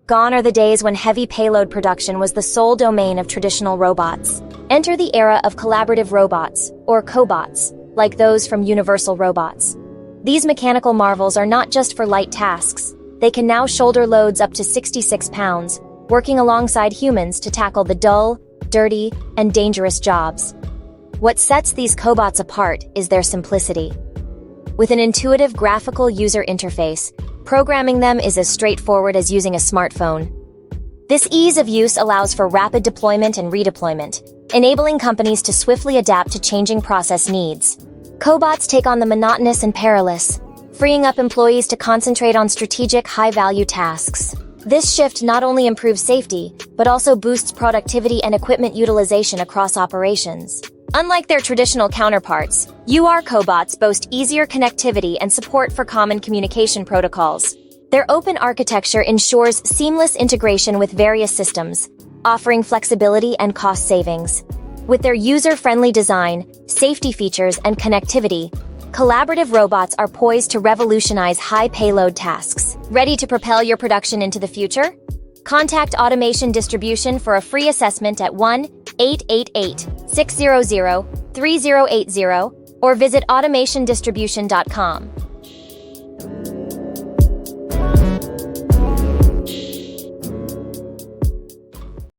Gone are the days when heavy payload production was the sole domain of traditional robots. Enter the era of collaborative robots, or cobots, like those from Universal Robots. These mechanical marvels are not just for light tasks. They can now shoulder loads up to 66 pounds, working alongside humans to tackle the dull, dirty, and dangerous jobs. What sets these cobots apart is their simplicity. With an intuitive graphical user interface, programming them is as straightforward as using a smartphone. This ease of use allows for rapid deployment and redeployment, enabling companies to swiftly adapt to changing process needs. Cobots take on the monotonous and perilous, freeing up employees to concentrate on strategic, high-value tasks. This shift not only improves safety, but also boosts productivity and equipment utilization across operations. Unlike their traditional counterparts, UR cobots boast easier connectivity and support for common communication protocols. Their open architecture ensures seamless integration with various systems, offering flexibility and cost savings. With their user-friendly design, safety features, and connectivity, collaborative robots are poised to revolutionize high-payload tasks. Ready to propel your production into the future? Contact Automation Distribution for a free assessment at 1-888-600-3080 or visit automationdistribution.com.